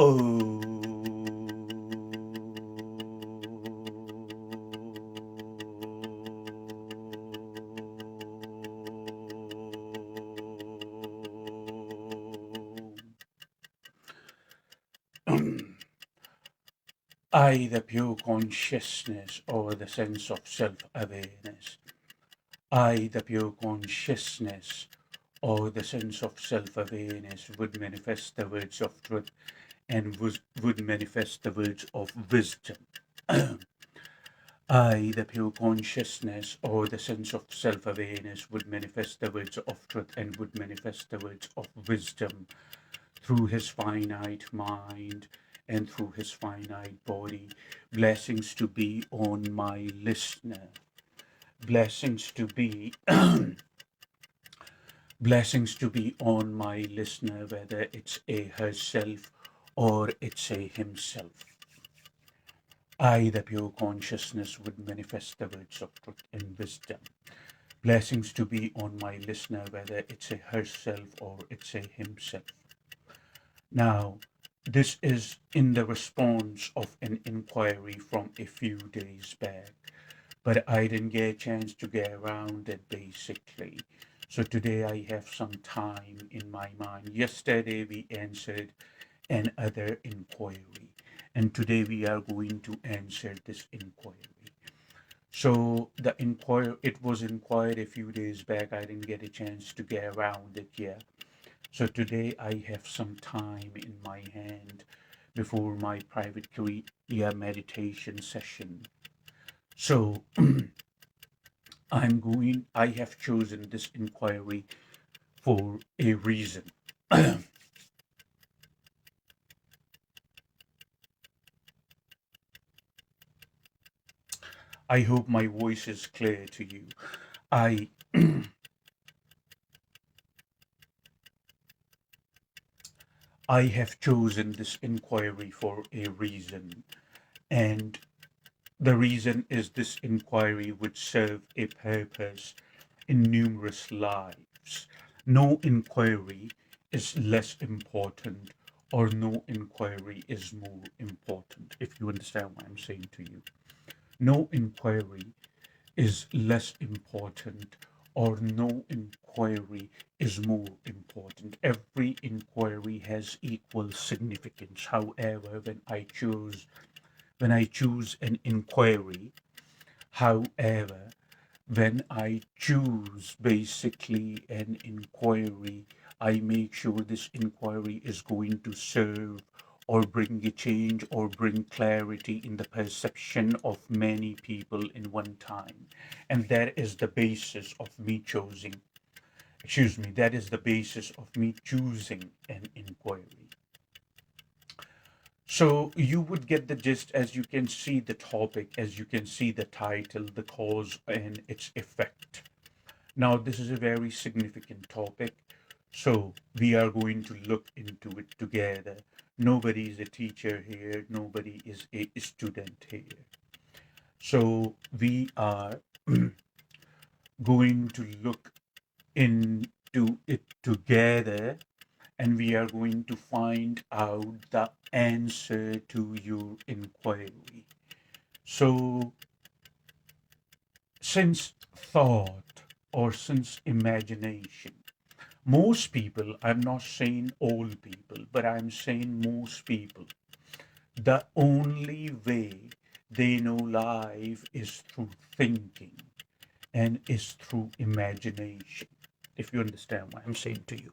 Oh, I, the pure consciousness or the sense of self-awareness. I, the pure consciousness or the sense of self-awareness would manifest the words of truth and would manifest the words of wisdom. I, the pure consciousness or the sense of self-awareness would manifest the words of truth and would manifest the words of wisdom through his finite mind and through his finite body. Blessings to be on my listener. Blessings to be blessings to be on my listener, whether it's a herself or it's a himself. I, the pure consciousness, would manifest the words of truth and wisdom. Blessings to be on my listener, whether it's a herself or it's a himself. Now, this is in the response of an inquiry from a few days back, but I didn't get a chance to get around it basically. So today I have some time in my mind. Yesterday we answered another inquiry, and today we are going to answer this inquiry. So it was inquired a few days back. I didn't get a chance to get around it yet. So today I have some time in my hand before my private Kriya meditation session. So I have chosen this inquiry for a reason. I hope my voice is clear to you. I I have chosen this inquiry for a reason, and the reason is this inquiry would serve a purpose in numerous lives. No inquiry is less important, or no inquiry is more important, if you understand what I'm saying to you. No inquiry is less important, or no inquiry is more important. Every inquiry has equal significance. However, when I choose an inquiry, however, when I choose basically an inquiry, I make sure this inquiry is going to serve or bring a change or bring clarity in the perception of many people in one time. And that is the basis of me that is the basis of me choosing an inquiry. So you would get the gist as you can see the topic, as you can see the title, the cause and its effect. Now, this is a very significant topic, so we are going to look into it together. Nobody is a teacher here, nobody is a student here. So we are going to look into it together, and we are going to find out the answer to your inquiry. So, since thought or since imagination, most people, I'm not saying all people, but I'm saying most people, the only way they know life is through thinking and is through imagination, if you understand what I'm saying to you.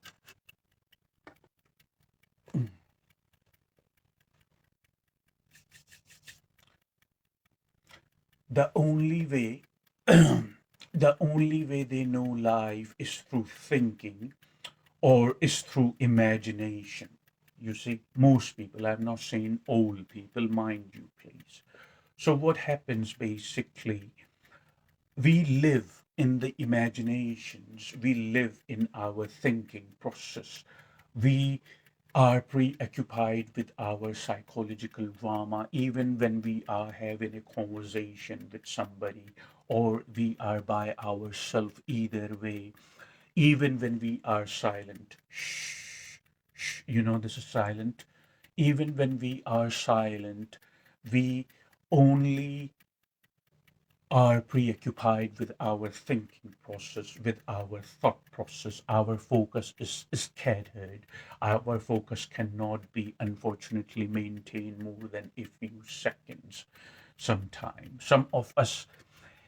The only way the only way they know life is through thinking or is through imagination. You see, most people, I'm not saying all people, mind you, please. So, what happens basically, we live in the imaginations, we live in our thinking process, we are preoccupied with our psychological drama, even when we are having a conversation with somebody or we are by ourselves, either way, even when we are silent. Shh, shh, this is silent. even when we are silent, we only are preoccupied with our thinking process, with our thought process. Our focus is scattered. Our focus cannot be, unfortunately, maintained more than a few seconds sometimes. Some of us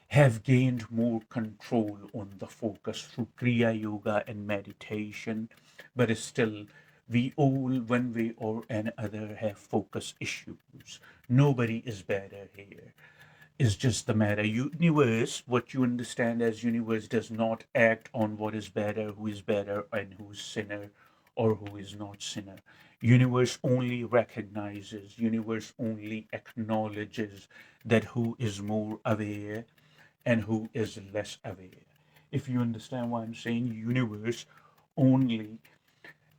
have gained more control on the focus through Kriya Yoga and meditation, but still, we all, one way or another, have focus issues. Nobody is better here. It's just the matter. Universe, what you understand as universe, does not act on what is better, and who's sinner or who is not sinner. Universe only recognizes, universe only acknowledges that who is more aware and who is less aware. If you understand what I'm saying, universe only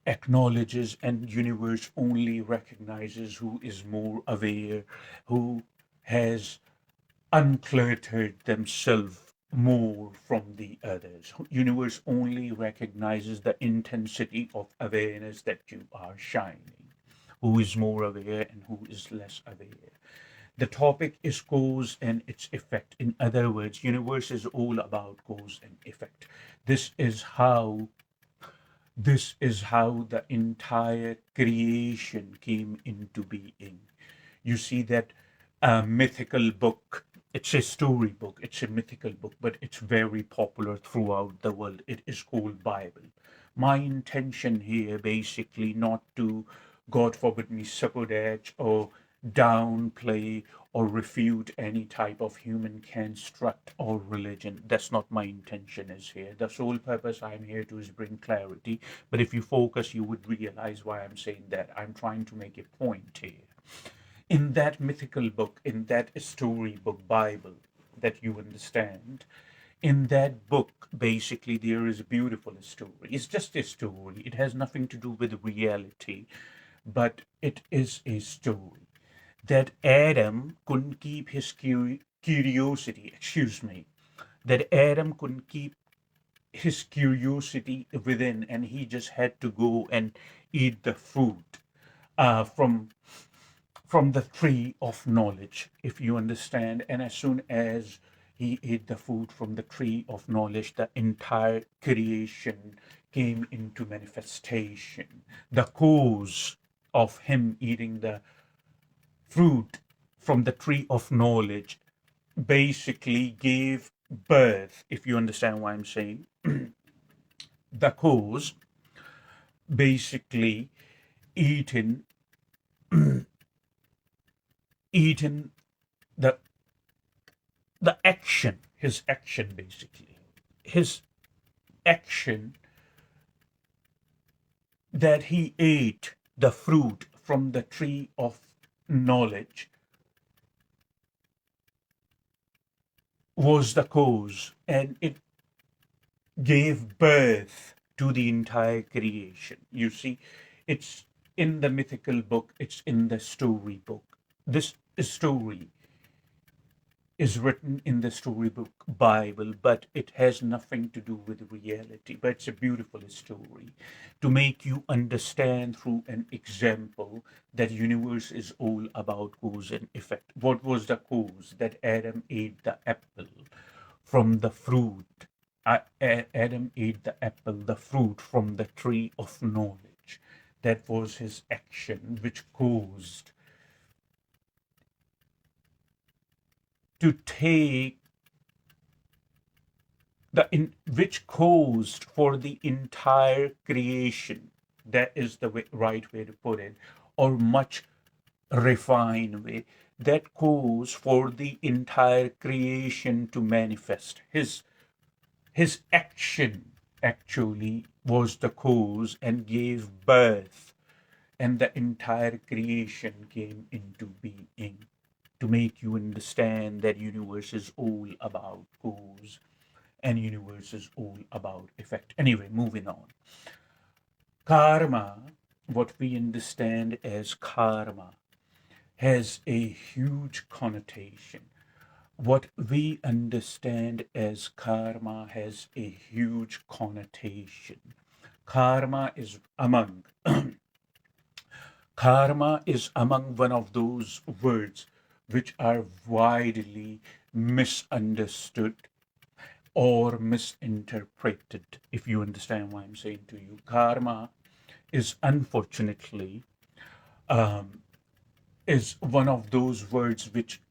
acknowledges and universe only recognizes who is more aware, who has uncluttered themselves more from the others. Universe only recognizes the intensity of awareness that you are shining. Who is more aware and who is less aware. The topic is cause and its effect. In other words, universe is all about cause and effect. This is how this is how the entire creation came into being. You see that mythical book. It's a story book. It's a mythical book, but it's very popular throughout the world. It is called Bible. My intention here, basically, not to, God forbid me, sabotage or downplay or refute any type of human construct or religion. That's not my intention is here. The sole purpose I'm here to is bring clarity. But if you focus, you would realize why I'm saying that. I'm trying to make a point here. In that mythical book, in that storybook Bible that you understand, in that book, basically, there is a beautiful story. It's just a story. It has nothing to do with reality, but it is a story that Adam couldn't keep his curiosity, that Adam couldn't keep his curiosity within, and he just had to go and eat the fruit uh, from from the tree of knowledge, if you understand. And as soon as he ate the food from the tree of knowledge, the entire creation came into manifestation. The cause of him eating the fruit from the tree of knowledge basically gave birth, if you understand what I'm saying. The cause basically eaten eaten the action, his action, basically his action, that he ate the fruit from the tree of knowledge, was the cause, and it gave birth to the entire creation. You see, it's in the mythical book, it's in the story book. This story is written in the storybook Bible, but it has nothing to do with reality. But it's a beautiful story to make you understand through an example that universe is all about cause and effect. What was the cause? That Adam ate the apple from the fruit. Adam ate the apple, the fruit from the tree of knowledge. That was his action, which caused to take which caused for the entire creation, that is the right way to put it, or much refined way, that caused for the entire creation to manifest. His action actually was the cause and gave birth, and the entire creation came into being, to make you understand that universe is all about cause and universe is all about effect. Anyway, moving on. Karma, what we understand as karma, has a huge connotation. What we understand as karma has a huge connotation. Karma is among Karma is among one of those words which are widely misunderstood or misinterpreted, if you understand what I'm saying to you. Karma is unfortunately is one of those words which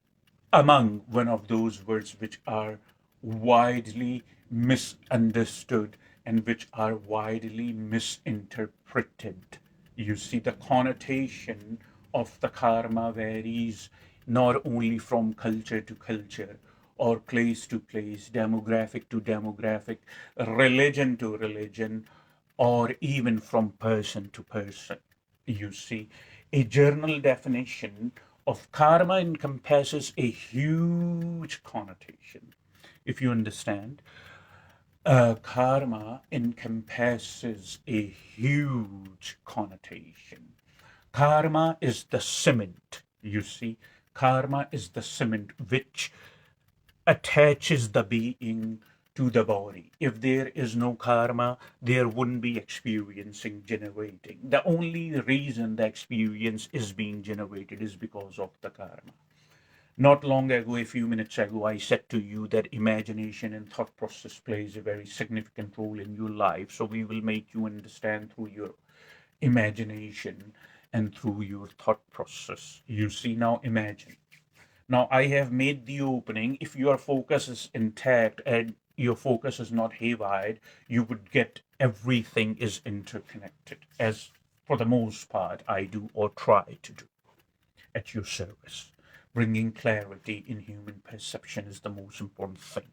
among one of those words which are widely misunderstood and which are widely misinterpreted. You see, the connotation of the karma varies not only from culture to culture or place to place, demographic to demographic, religion to religion, or even from person to person. You see, a journal definition of karma encompasses a huge connotation. If you understand, karma encompasses a huge connotation. Karma is the cement, you see. Karma is the cement which attaches the being to the body. If there is no karma, there wouldn't be experiencing generating. The only reason the experience is being generated is because of the karma. Not long ago, a few minutes ago, I said to you that imagination and thought process plays a very significant role in your life. So we will make you understand through your imagination and through your thought process. You see, now imagine. Now I have made the opening. If your focus is intact and your focus is not haywire, you would get everything is interconnected, as for the most part I do or try to do at your service. Bringing clarity in human perception is the most important thing.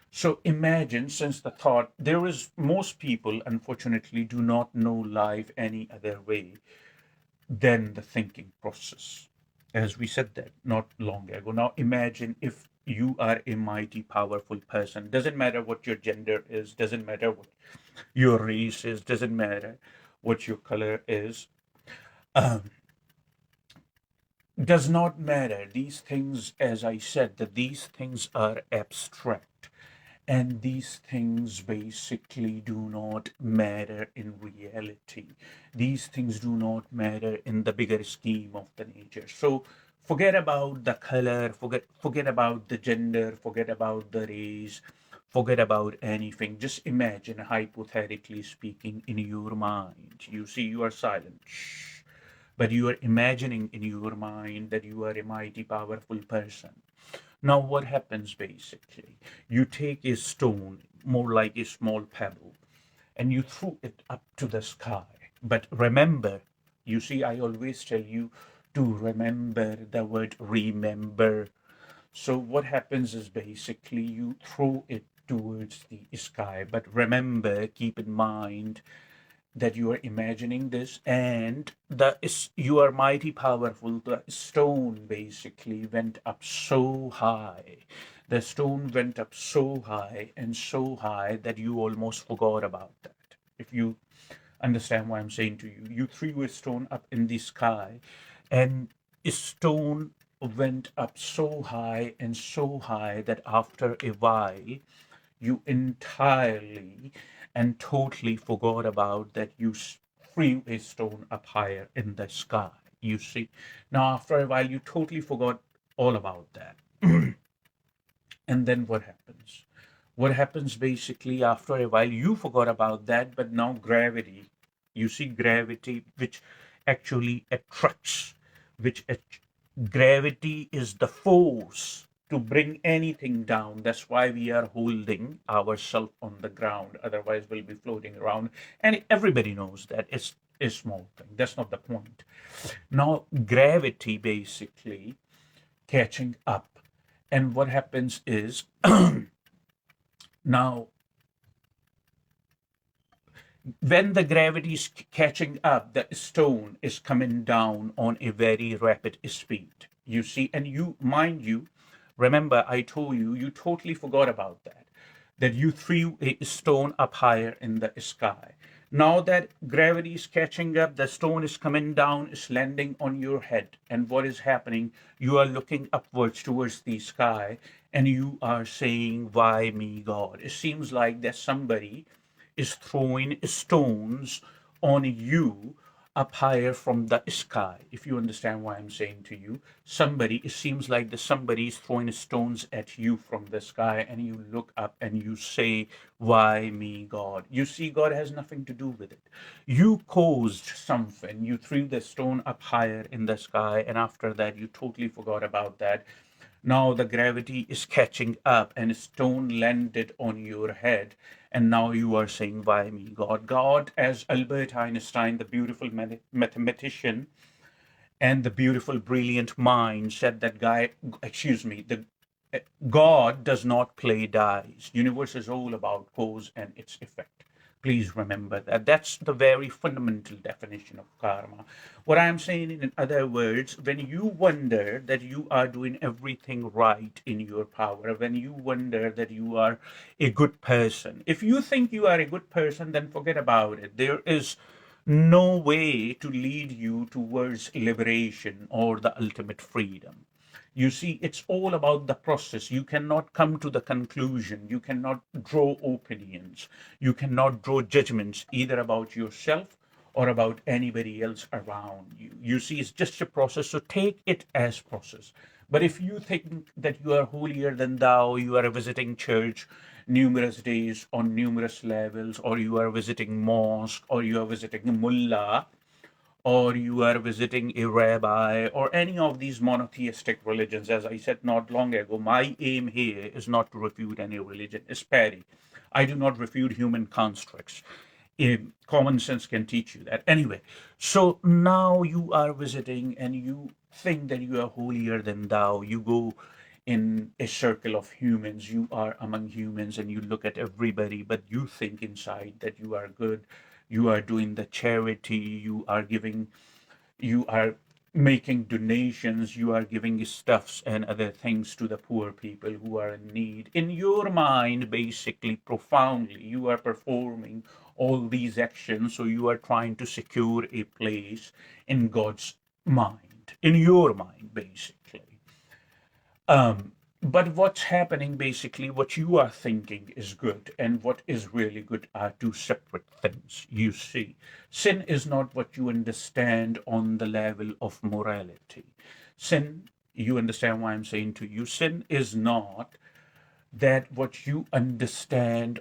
So imagine, since the thought, there is most people unfortunately do not know life any other way than the thinking process. As we said that not long ago. Now imagine if you are a mighty powerful person. Doesn't matter what your gender is, doesn't matter what your race is, doesn't matter what your color is. Um, does not matter. These things, as I said, that these things are abstract. And these things basically do not matter in reality. These things do not matter in the bigger scheme of the nature. So forget about the color, forget about the gender, forget about the race, forget about anything. Just imagine, hypothetically speaking, in your mind. You see, you are silent. Shh. But you are imagining in your mind that you are a mighty powerful person. Now, what happens basically? You take a stone, more like a small pebble, and you throw it up to the sky. But remember, you see, I always tell you to remember the word remember. So, what happens is basically you throw it towards the sky. But remember, keep in mind that you are imagining this, and the is you are mighty powerful. The stone basically went up so high. The stone went up so high and so high that you almost forgot about that. If you understand what I'm saying to you, you threw a stone up in the sky, and a stone went up so high and so high that after a while you entirely and totally forgot about that you threw a stone up higher in the sky. You see, now after a while, you totally forgot all about that. And then what happens? What happens basically after a while, you forgot about that, but now gravity, you see, gravity, which actually attracts, which gravity is the force to bring anything down. That's why we are holding ourselves on the ground. Otherwise, we'll be floating around. And everybody knows that it's a small thing. That's not the point. Now, gravity basically catching up. And what happens is now when the gravity is catching up, the stone is coming down on a very rapid speed. You see, and you, mind you, remember I told you, you totally forgot about that, that you threw a stone up higher in the sky. Now that gravity is catching up, the stone is coming down, is landing on your head. And what is happening? You are looking upwards towards the sky and you are saying, why me, God? It seems like that somebody is throwing stones on you up higher from the sky. If you understand what I'm saying to you, somebody, it seems like the somebody is throwing stones at you from the sky, and you look up and you say, why me, God? You see, God has nothing to do with it. You caused something, you threw the stone up higher in the sky, and after that you totally forgot about that. Now the gravity is catching up and a stone landed on your head. And now you are saying, why me, God? God, as Albert Einstein, the beautiful mathematician and the beautiful, brilliant mind, said that guy, excuse me, the God does not play dice. Universe is all about cause and its effect. Please remember that. That's the very fundamental definition of karma. What I'm saying, in other words, when you wonder that you are doing everything right in your power, when you wonder that you are a good person, if you think you are a good person, then forget about it. There is no way to lead you towards liberation or the ultimate freedom. You see, it's all about the process. You cannot come to the conclusion. You cannot draw opinions. You cannot draw judgments either about yourself or about anybody else around you. You see, it's just a process. So take it as process. But if you think that you are holier than thou, you are visiting church numerous days on numerous levels, or you are visiting mosque, or you are visiting mullah, or you are visiting a rabbi, or any of these monotheistic religions. As I said not long ago, my aim here is not to refute any religion. It's petty. I do not refute human constructs. Common sense can teach you that. Anyway, so now you are visiting and you think that you are holier than thou. You go in a circle of humans, you are among humans, and you look at everybody, but you think inside that you are good, you are doing the charity, you are giving, you are making donations, you are giving stuffs and other things to the poor people who are in need. In your mind, basically, profoundly, you are performing all these actions, so you are trying to secure a place in God's mind, in your mind, basically. But what's happening, basically, what you are thinking is good and what is really good are two separate things. You see, sin is not what you understand on the level of morality. Sin, you understand what I'm saying to you, sin is not that what you understand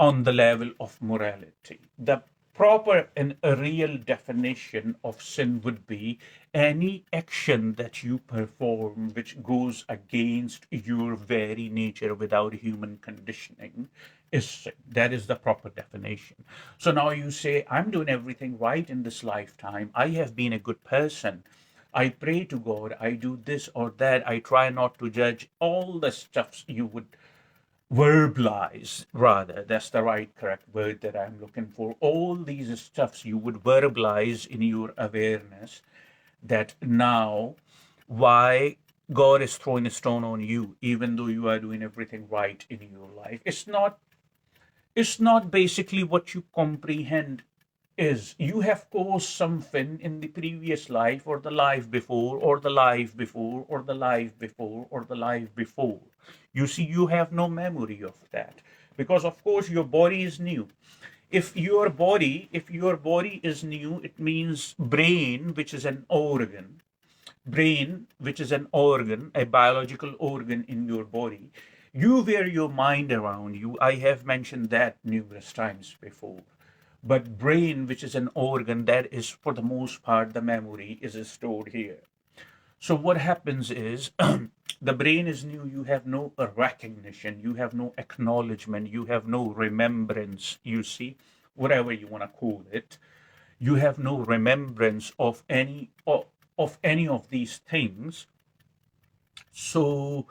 on the level of morality. The proper and a real definition of sin would be any action that you perform which goes against your very nature without human conditioning is sin. That is the proper definition. So now you say, I'm doing everything right in this lifetime. I have been a good person. I pray to God. I do this or that. I try not to judge. All the stuffs you would verbalize, rather, that's the right correct word that I'm looking for. All these stuffs you would verbalize in your awareness, that now why God is throwing a stone on you even though you are doing everything right in your life. It's not basically what you comprehend is. You have caused something in the previous life, or the life before, or the life before, or the life before, or the life before. You see, you have no memory of that because, of course, your body is new. If your body is new, it means brain, which is an organ, a biological organ in your body. You wear your mind around you. I have mentioned that numerous times before. But brain, which is an organ, that is for the most part the memory is stored here. So what happens is the brain is new, you have no recognition, you have no acknowledgement, you have no remembrance, you see, whatever you want to call it. You have no remembrance of any of these things. So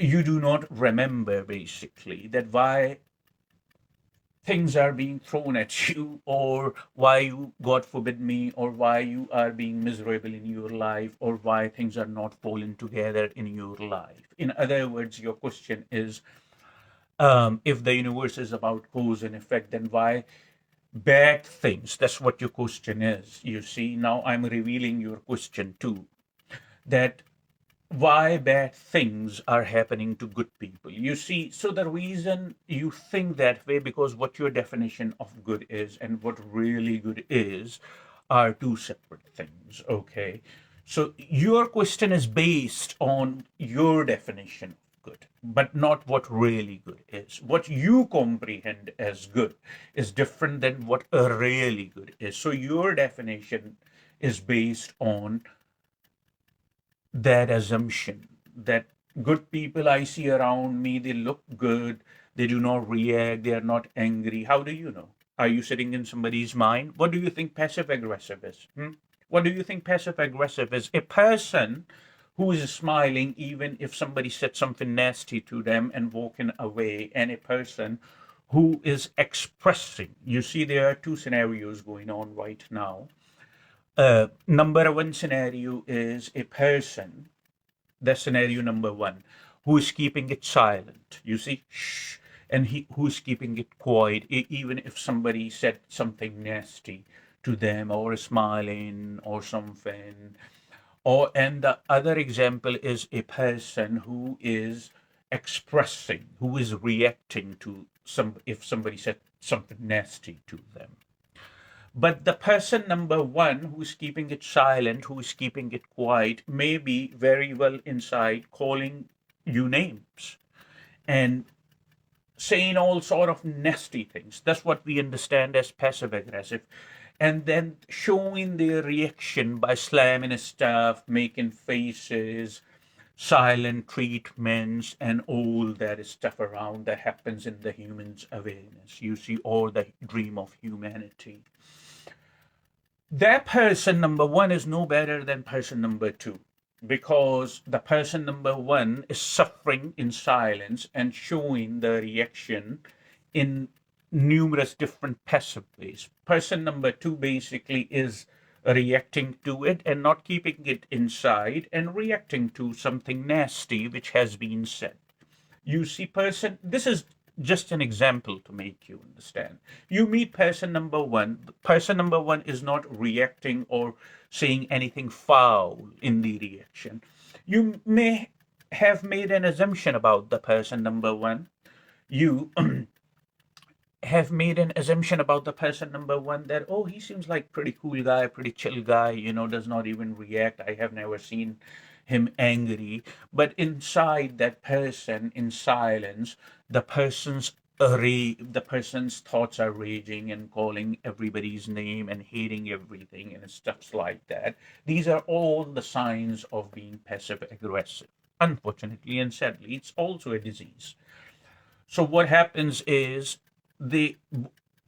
you do not remember basically that why things are being thrown at you, or why you, God forbid me, or why you are being miserable in your life, or why things are not falling together in your life. In other words, your question is, if the universe is about cause and effect, then why bad things? That's what your question is. You see, now I'm revealing your question too. That why bad things are happening to good people. You see, so the reason you think that way, because what your definition of good is and what really good is are two separate things, okay? So your question is based on your definition of good, but not what really good is. What you comprehend as good is different than what a really good is. So your definition is based on that assumption that good people I see around me, they look good, they do not react, they are not angry. How do you know? Are you sitting in somebody's mind? What do you think passive aggressive is? What do you think passive aggressive is? A person who is smiling even if somebody said something nasty to them and walking away, and a person who is expressing. You see, there are two scenarios going on right now. Number one scenario is a person, that's scenario number one, who is keeping it silent. You see, shh, and who's keeping it quiet, even if somebody said something nasty to them or smiling or something. Or and the other example is a person who is expressing, who is reacting to some if somebody said something nasty to them. But the person number one who's keeping it silent, who's keeping it quiet, may be very well inside calling you names and saying all sort of nasty things. That's what we understand as passive aggressive. And then showing their reaction by slamming stuff, making faces, silent treatments, and all that stuff around that happens in the human's awareness. You see, or the dream of humanity. That person number one is no better than person number two, because the person number one is suffering in silence and showing the reaction in numerous different passive ways. Person number two basically is reacting to it and not keeping it inside and reacting to something nasty which has been said. You see, person, this is just an example to make you understand. You meet person number one is not reacting or saying anything foul in the reaction. You may have made an assumption about the person number one. You have made an assumption about the person number one that, oh, he seems like pretty cool guy, pretty chill guy, does not even react. I have never seen him angry. But inside that person, in silence, the person's the person's thoughts are raging and calling everybody's name and hating everything and stuff like that. These are all the signs of being passive aggressive. Unfortunately and sadly, it's also a disease. So what happens is the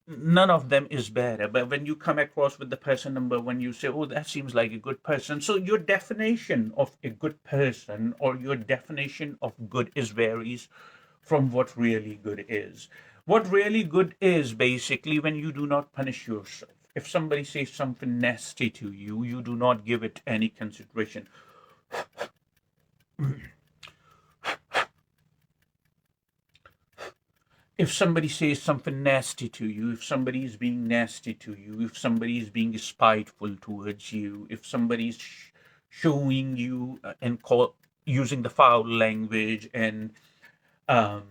none of them is better. But when you come across with the person number one, you say, oh, that seems like a good person. So your definition of a good person or your definition of good is varies from what really good is. What really good is basically when you do not punish yourself. If somebody says something nasty to you, you do not give it any consideration. If somebody says something nasty to you, if somebody is being nasty to you, if somebody is being spiteful towards you, if somebody is showing you and using the foul language and um,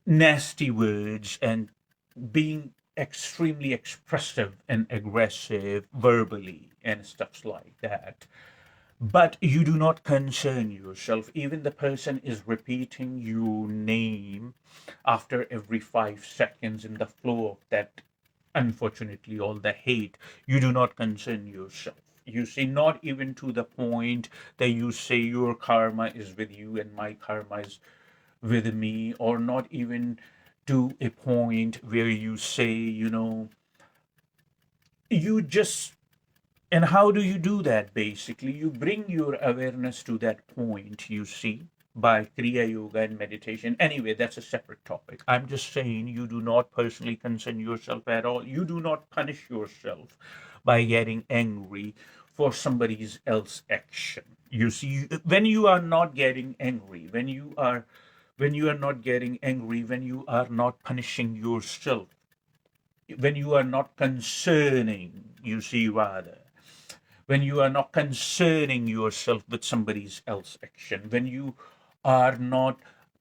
nasty words and being extremely expressive and aggressive verbally and stuff like that, but you do not concern yourself. Even the person is repeating your name after every 5 seconds in the flow of that, unfortunately, all the hate. You do not concern yourself. You say, not even to the point that you say your karma is with you and my karma is with me, or not even to a point where you say, you just and how do you do that? Basically, you bring your awareness to that point, you see, by Kriya Yoga and meditation. Anyway, that's a separate topic. I'm just saying you do not personally concern yourself at all. You do not punish yourself by getting angry for somebody else action. You see, when you are not getting angry, when you are not getting angry, when you are not punishing yourself, when you are not concerning, you see, rather, when you are not concerning yourself with somebody else's action, when you are not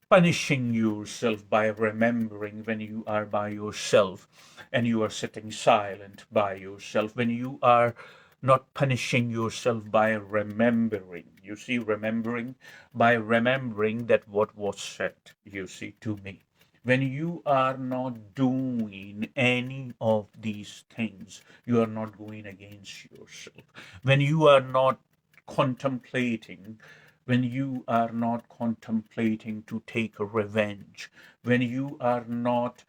punishing yourself by remembering when you are by yourself and you are sitting silent by yourself, when you are not punishing yourself by remembering. You see, remembering, by remembering that what was said, you see, to me. When you are not doing any of these things, you are not going against yourself. When you are not contemplating, when you are not contemplating to take a revenge, when you are not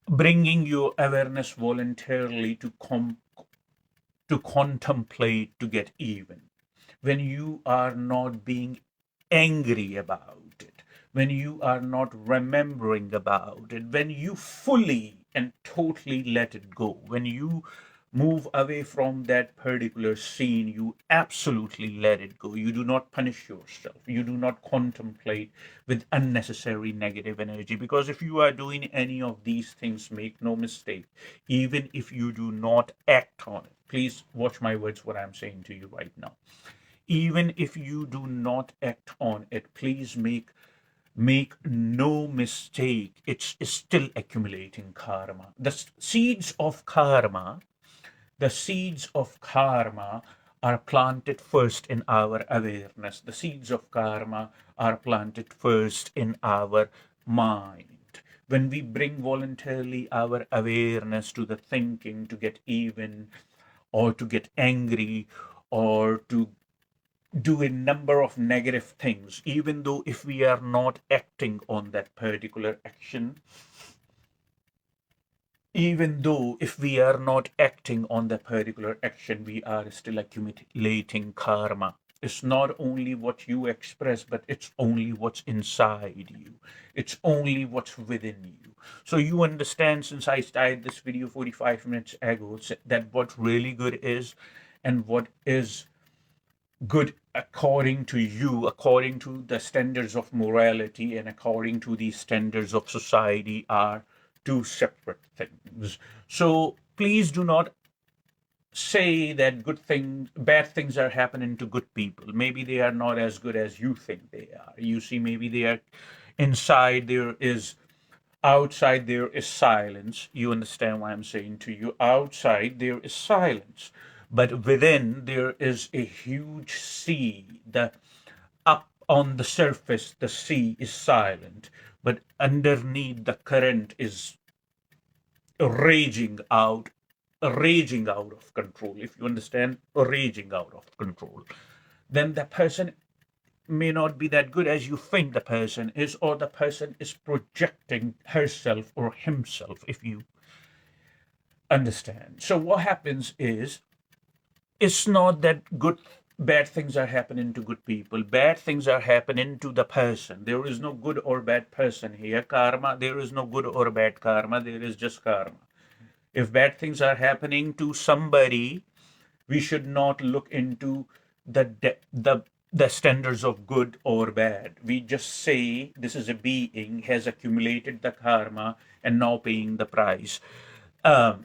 bringing your awareness voluntarily to contemplate to get even, when you are not being angry about it, when you are not remembering about it, when you fully and totally let it go, when you move away from that particular scene, you absolutely let it go. You do not punish yourself. You do not contemplate with unnecessary negative energy. Because if you are doing any of these things, make no mistake, even if you do not act on it, please watch my words, what I'm saying to you right now. Even if you do not act on it, please make no mistake, it's still accumulating karma. The seeds of karma are planted first in our awareness. The seeds of karma are planted first in our mind. When we bring voluntarily our awareness to the thinking to get even, or to get angry, or to do a number of negative things, even though if we are not acting on that particular action, even though if we are not acting on that particular action, we are still accumulating karma. It's not only what you express, but it's only what's inside you. It's only what's within you. So you understand, since I started this video 45 minutes ago, that what really good is and what is good according to you, according to the standards of morality and according to the standards of society, are two separate things. So please do not say that bad things are happening to good people. Maybe they are not as good as you think they are. You see, maybe they are inside there is outside there is silence. You understand what I'm saying to you? Outside there is silence, but within there is a huge sea. The up on the surface, the sea is silent, but underneath the current is raging out, raging out of control. If you understand, raging out of control, then the person may not be that good as you think the person is, or the person is projecting herself or himself, if you understand. So what happens is, it's not that bad things are happening to good people. Bad things are happening to the person. There is no good or bad person here. Karma, there is no good or bad karma. There is just karma. If bad things are happening to somebody, we should not look into the standards of good or bad. We just say this is a being has accumulated the karma and now paying the price. Um,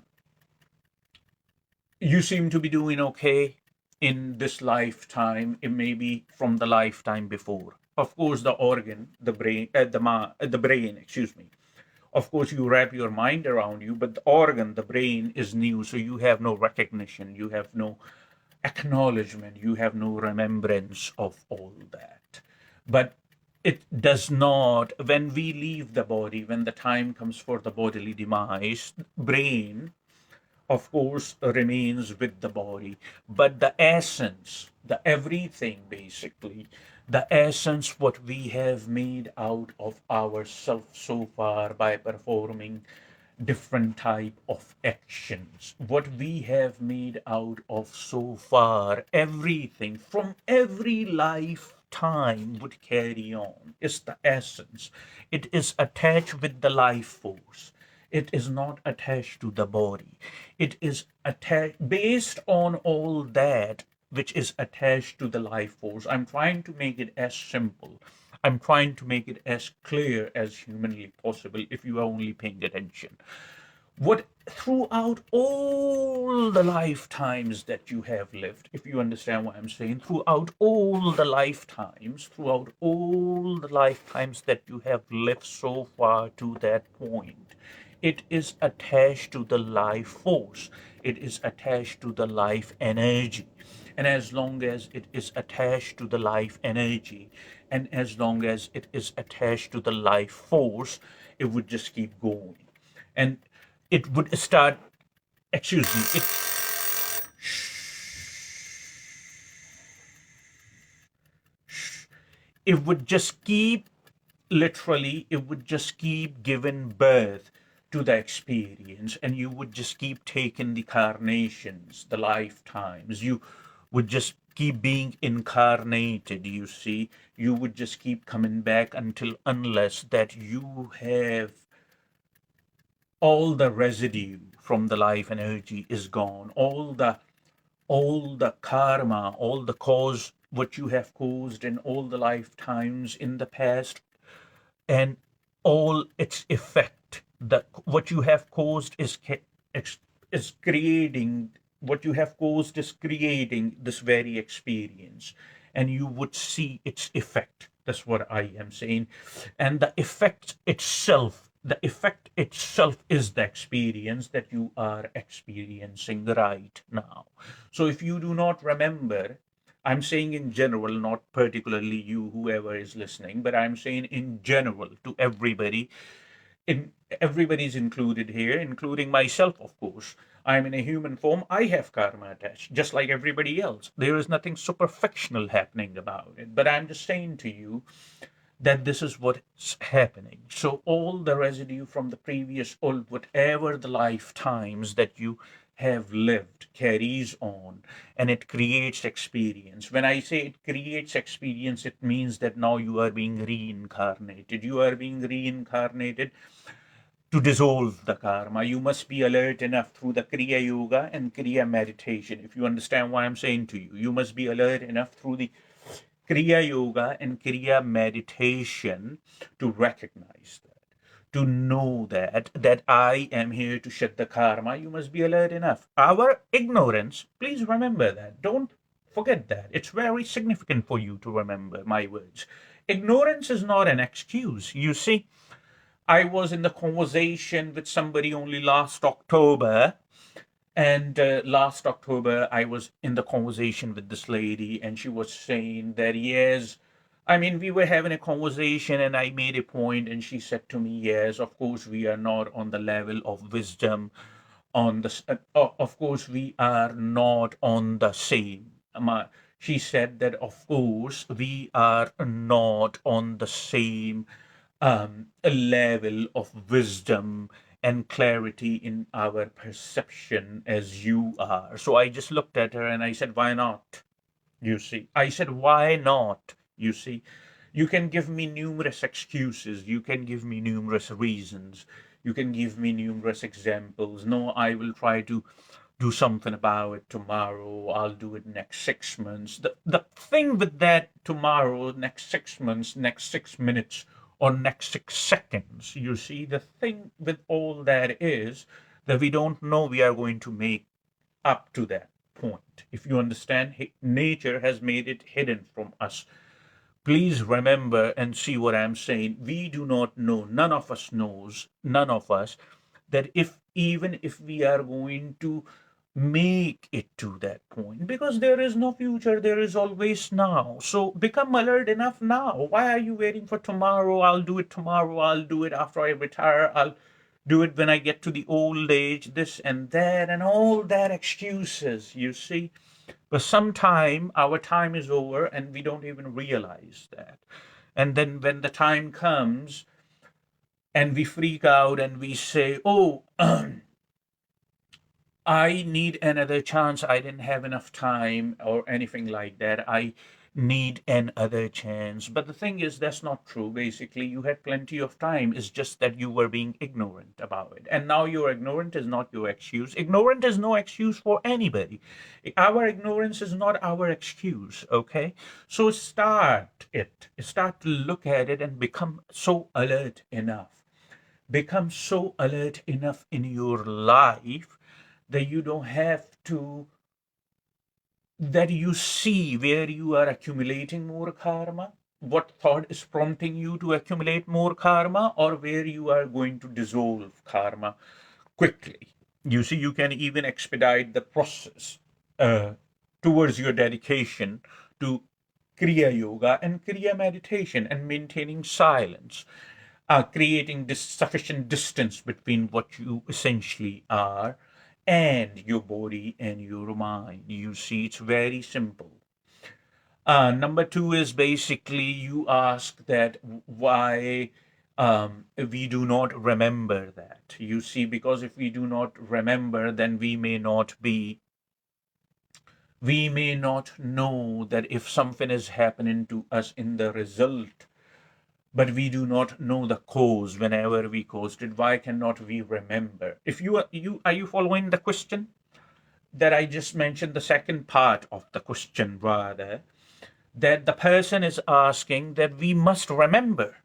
you seem to be doing okay in this lifetime. It may be from the lifetime before. Of course, the organ, the brain, the brain, excuse me. Of course, you wrap your mind around you, but the organ, the brain, is new, so you have no recognition, you have no acknowledgement, you have no remembrance of all that. But it does not, when we leave the body, when the time comes for the bodily demise, brain, of course, remains with the body, but the essence, the everything basically, the essence what we have made out of ourselves so far by performing different type of actions, what we have made out of so far, everything from every lifetime would carry on, is the essence. It is attached with the life force. It is not attached to the body. It is attached based on all that which is attached to the life force. I'm trying to make it as simple. I'm trying to make it as clear as humanly possible if you are only paying attention. what throughout all the lifetimes that you have lived, if you understand what I'm saying, throughout all the lifetimes that you have lived so far to that point, it is attached to the life force, it is attached to the life energy. And as long as it is attached to the life energy, and as long as it is attached to the life force, it would just keep going. And it would start, excuse me, it would just keep, literally, it would just keep giving birth to the experience, and you would just keep taking the carnations, the lifetimes. You would just keep being incarnated, you see. You would just keep coming back until, unless that you have all the residue from the life energy is gone, all the karma, all the cause, what you have caused in all the lifetimes in the past, and all its effect, that what you have caused is creating, what you have caused is creating this very experience, and you would see its effect. That's what I am saying. And the effect itself is the experience that you are experiencing right now. So if you do not remember, I'm saying in general, not particularly you, whoever is listening, but I'm saying in general to everybody. In Everybody's included here, including myself, of course. I'm in a human form. I have karma attached, just like everybody else. There is nothing superfictional happening about it. But I'm just saying to you that this is what's happening. So all the residue from the previous, all whatever the lifetimes that you have lived carries on, and it creates experience. When I say it creates experience, it means that now you are being reincarnated. You are being reincarnated to dissolve the karma. You must be alert enough through the Kriya Yoga and Kriya meditation. If you understand what I'm saying to you, you must be alert enough through the Kriya Yoga and Kriya meditation to recognize that, to know that I am here to shed the karma. You must be alert enough. Our ignorance, please remember that. Don't forget that. It's very significant for you to remember my words. Ignorance is not an excuse. You see, I was in the conversation with somebody only last October, and last October, I was in the conversation with this lady, and she was saying that, yes, I mean, we were having a conversation, and I made a point, and she said to me, yes, of course, we are not on the level of wisdom. Of course, we are not on the same. She said that, of course, we are not on the same level of wisdom and clarity in our perception as you are. So I just looked at her and I said, why not? You see, I said, why not? You see, you can give me numerous excuses, you can give me numerous reasons, you can give me numerous examples. No, I will try to do something about it tomorrow. I'll do it next 6 months. The thing with that tomorrow, next 6 months, next 6 minutes, or next 6 seconds, you see, the thing with all that is that we don't know we are going to make up to that point. If you understand, nature has made it hidden from us. Please remember and see what I'm saying. We do not know, none of us knows, none of us, that if even if we are going to make it to that point, because there is no future, there is always now. So become alert enough now. Why are you waiting for tomorrow? I'll do it tomorrow, I'll do it after I retire, I'll do it when I get to the old age, this and that, and all that excuses, you see. But sometime our time is over and we don't even realize that. And then when the time comes and we freak out and we say, oh, I need another chance. I didn't have enough time or anything like that. I need another chance. But the thing is, that's not true. Basically, you had plenty of time. It's just that you were being ignorant about it. And now your ignorant is not your excuse. Ignorant is no excuse for anybody. Our ignorance is not our excuse, okay? So start it. Start to look at it and become so alert enough become so alert enough in your life that you don't have to, that you see where you are accumulating more karma, what thought is prompting you to accumulate more karma, or where you are going to dissolve karma quickly. You see, you can even expedite the process uh, towards your dedication to Kriya Yoga and Kriya meditation and maintaining silence, creating this sufficient distance between what you essentially are and your body and your mind. You see, it's very simple. Number two is basically you ask that why we do not remember that. You see, because if we do not remember, then we may not know that if something is happening to us in the result, but we do not know the cause whenever we caused it. Why cannot we remember? If are you following the question that I just mentioned? The second part of the question, rather, that the person is asking that we must remember.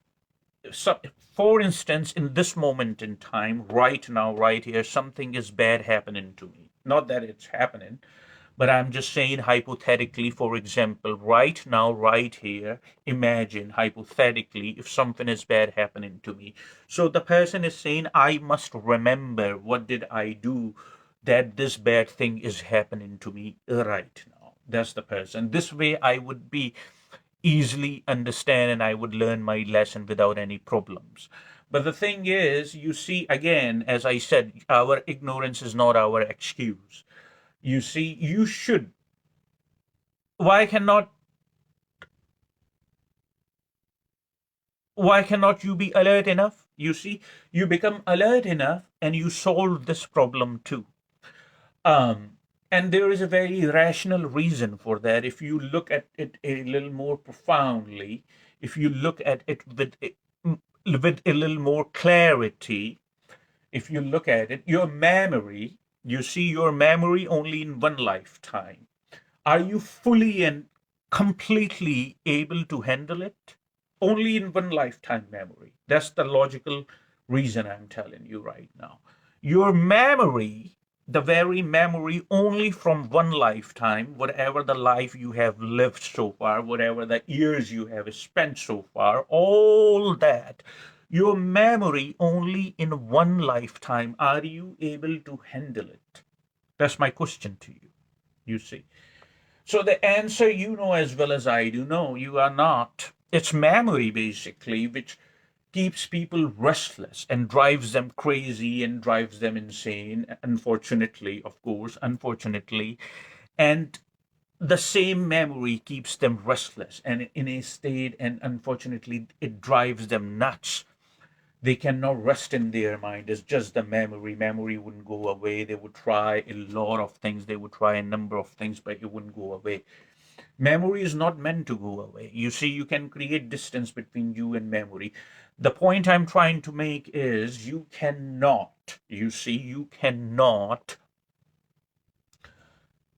So, for instance, in this moment in time, right now, right here, something is bad happening to me. Not that it's happening, but I'm just saying hypothetically, for example, right now, right here, imagine hypothetically if something is bad happening to me. So the person is saying, I must remember what did I do that this bad thing is happening to me right now. That's the person. This way I would be easily understand and I would learn my lesson without any problems. But the thing is, you see, again, as I said, our ignorance is not our excuse. You see, you should. Why cannot why cannot you be alert enough? You see, you become alert enough and you solve this problem too. Um, and there is a very rational reason for that. If you look at it a little more profoundly, if you look at it with a little more clarity, if you look at it, your memory, you see your memory only in one lifetime. Are you fully and completely able to handle it? Only in one lifetime memory. That's the logical reason I'm telling you right now. Your memory, the very memory only from one lifetime, whatever the life you have lived so far, whatever the years you have spent so far, all that, your memory only in one lifetime, are you able to handle it? That's my question to you, you see. So the answer, you know as well as I do, no, you are not. It's memory basically, which keeps people restless and drives them crazy and drives them insane. Unfortunately, of course, unfortunately. And the same memory keeps them restless and in a state, and unfortunately, it drives them nuts. They cannot rest in their mind. It's just the memory. Memory wouldn't go away. They would try a lot of things. They would try a number of things, but it wouldn't go away. Memory is not meant to go away. You see, you can create distance between you and memory. The point I'm trying to make is you cannot, you see, you cannot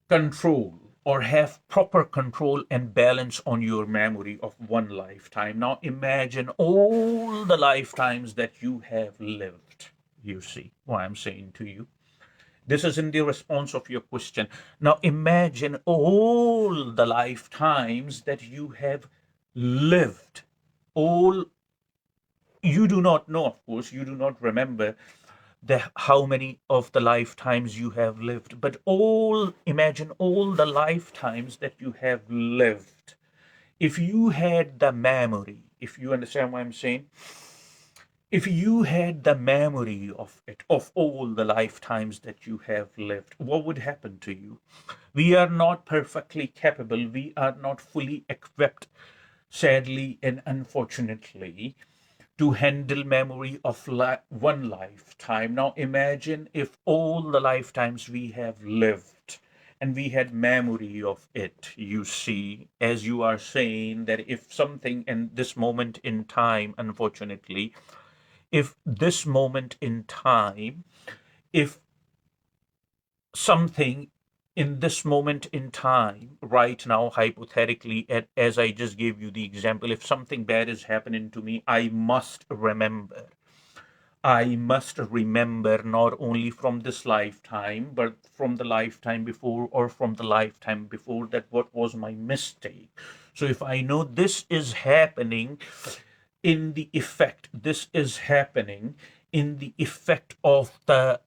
control or have proper control and balance on your memory of one lifetime. Now imagine all the lifetimes that you have lived. You see what I'm saying to you? This is in the response of your question. Now imagine all the lifetimes that you have lived. All you do not know, of course, you do not remember how many of the lifetimes you have lived, but all imagine all the lifetimes that you have lived. If you had the memory, if you understand what I'm saying, if you had the memory of it, of all the lifetimes that you have lived, what would happen to you? We are not perfectly capable, we are not fully equipped, sadly and unfortunately, to handle memory of one lifetime. Now imagine if all the lifetimes we have lived and we had memory of it. You see, as you are saying, that if something in this moment in time, unfortunately, if this moment in time, if something in this moment in time, right now, hypothetically, as I just gave you the example, if something bad is happening to me, I must remember. I must remember not only from this lifetime, but from the lifetime before or from the lifetime before that, what was my mistake. So if I know this is happening in the effect, this is happening in the effect of the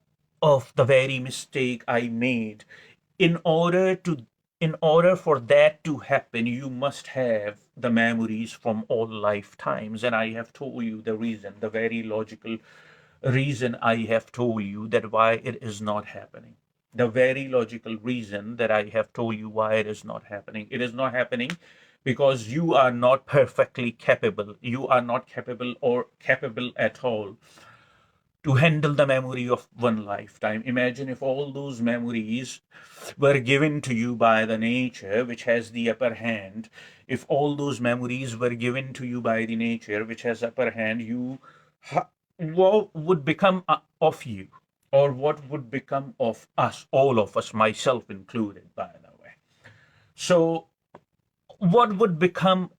very mistake I made. In order to in order for that to happen, you must have the memories from all lifetimes. And I have told you the reason, the very logical reason I have told you that why it is not happening. The very logical reason that I have told you why it is not happening. It is not happening because you are not perfectly capable. You are not capable or capable at all to handle the memory of one lifetime. Imagine if all those memories were given to you by the nature which has the upper hand. If all those memories were given to you by the nature which has upper hand, what would become of you, or what would become of us, all of us, myself included, by the way. So what would become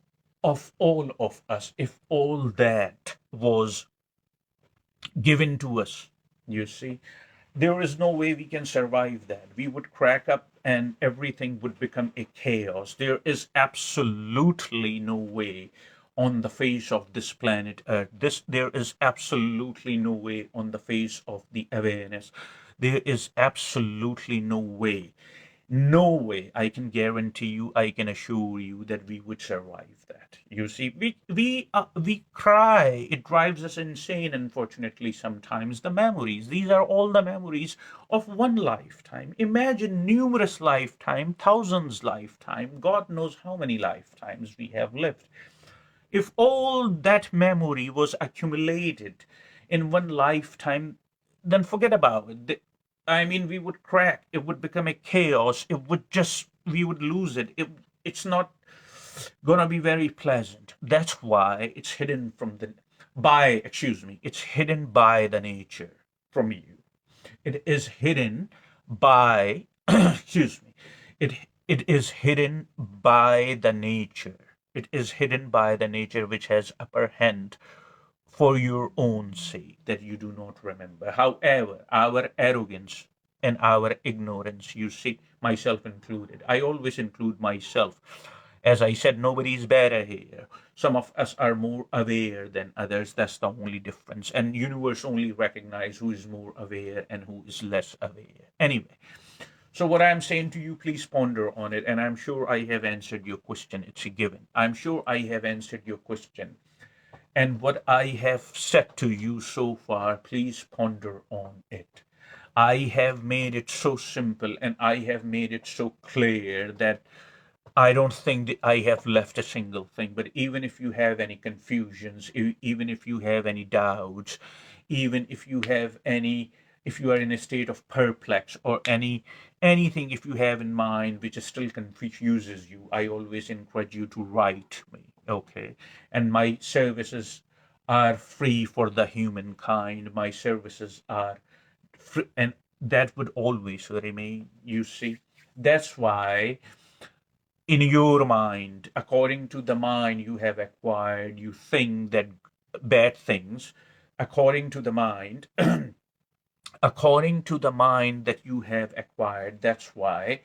of all of us if all that was given to us? You see, there is no way we can survive that. We would crack up and everything would become a chaos. There is absolutely no way on the face of this planet Earth. There is absolutely no way on the face of the awareness. There is absolutely no way, no way, I can guarantee you, I can assure you that we would survive that. You see, we cry. It drives us insane. Unfortunately, sometimes the memories. These are all the memories of one lifetime. Imagine numerous lifetime, thousands lifetime. God knows how many lifetimes we have lived. If all that memory was accumulated in one lifetime, then forget about it. I mean, we would crack. It would become a chaos. It would just, we would lose it. It's not gonna be very pleasant. That's why it's hidden from the, by, excuse me, it's hidden by the nature from you. It is hidden by, excuse me, it it is hidden by the nature. It is hidden by the nature which has upper hand for your own sake that you do not remember. However, our arrogance and our ignorance, you see, myself included, I always include myself. As I said, nobody is better here. Some of us are more aware than others. That's the only difference. And universe only recognize who is more aware and who is less aware. Anyway, so what I'm saying to you, please ponder on it. And I'm sure I have answered your question. It's a given. I'm sure I have answered your question. And what I have said to you so far, please ponder on it. I have made it so simple and I have made it so clear that I don't think that I have left a single thing. But even if you have any confusions, even if you have any doubts, even if you have any, if you are in a state of perplex or anything, if you have in mind which still confuses you, I always encourage you to write me. Okay, and my services are free for the humankind. My services are free, and that would always remain. You see, that's why in your mind, according to the mind you have acquired, you think that bad things, according to the mind, according to the mind that you have acquired, that's why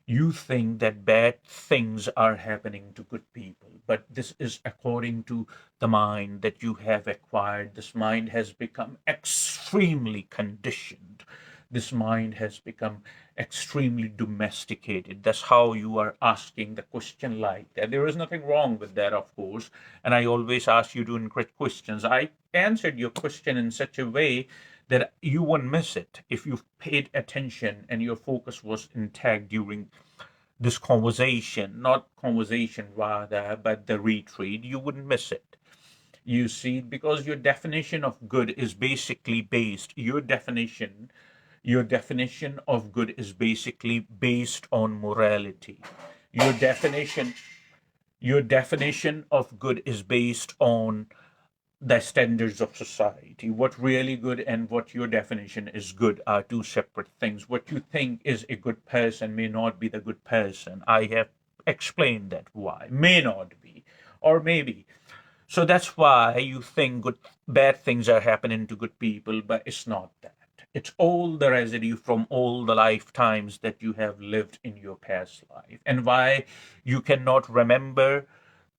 you think that bad things are happening to good people. But this is according to the mind that you have acquired. This mind has become extremely conditioned. This mind has become extremely domesticated. That's how you are asking the question like that. There is nothing wrong with that, of course. And I always ask you to encourage questions. I answered your question in such a way that you won't miss it if you've paid attention and your focus was intact during this conversation, not conversation rather, but the retreat, you wouldn't miss it. You see, because your definition of good is basically based, your definition of good is basically based on morality. Your definition, your definition of good is based on the standards of society. What really good and what your definition is good are two separate things. What you think is a good person may not be the good person. I have explained that why. May not be, or maybe. So that's why you think bad things are happening to good people, but it's not that. It's all the residue from all the lifetimes that you have lived in your past life, and why you cannot remember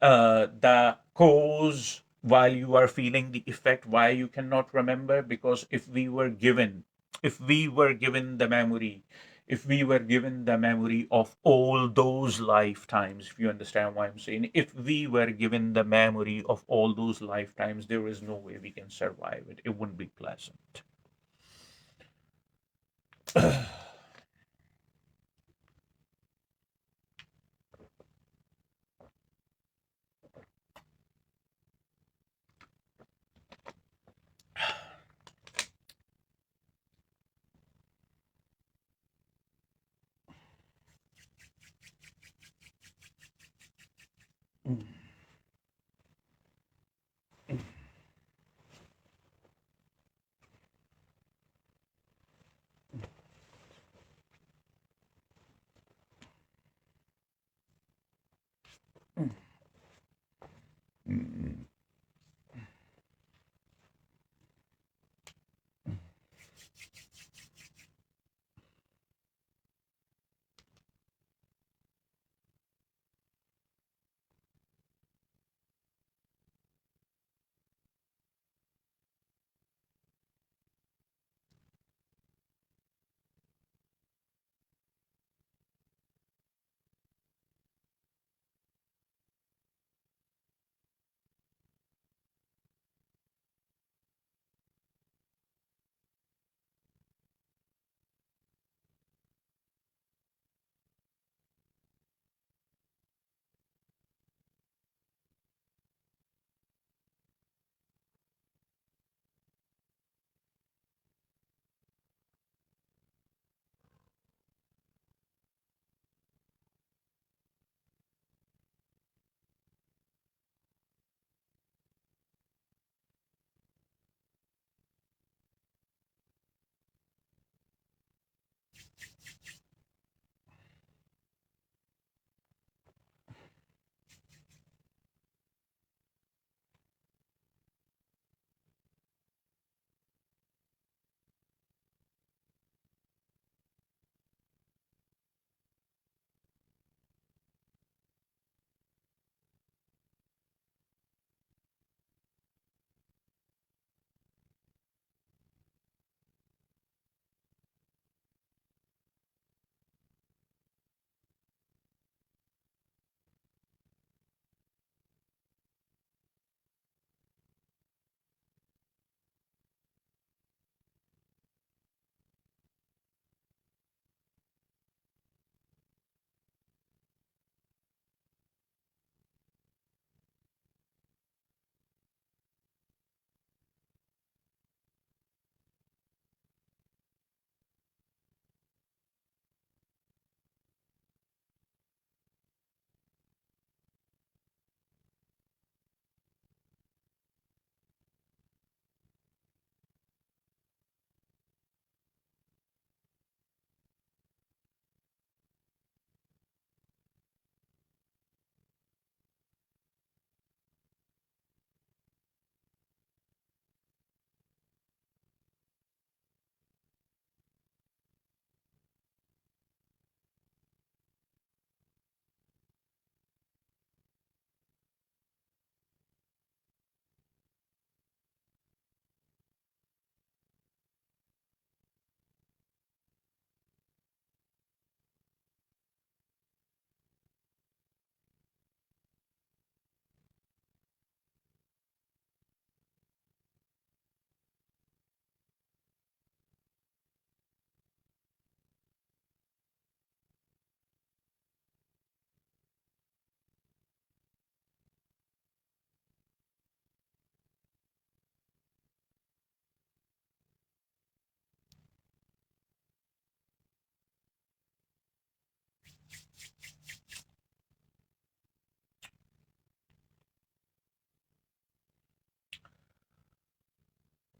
the cause while you are feeling the effect. Why you cannot remember? Because if we were given the memory, if we were given the memory of all those lifetimes, if you understand what I'm saying, if we were given the memory of all those lifetimes, there is no way we can survive it. It wouldn't be pleasant.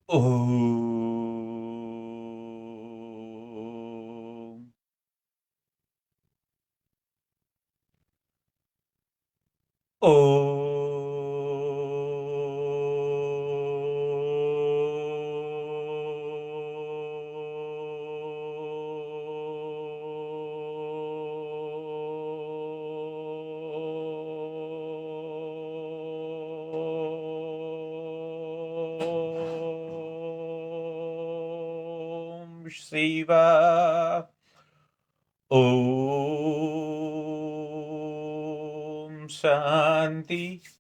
Oh. Oh. Shiva. Om Shanti.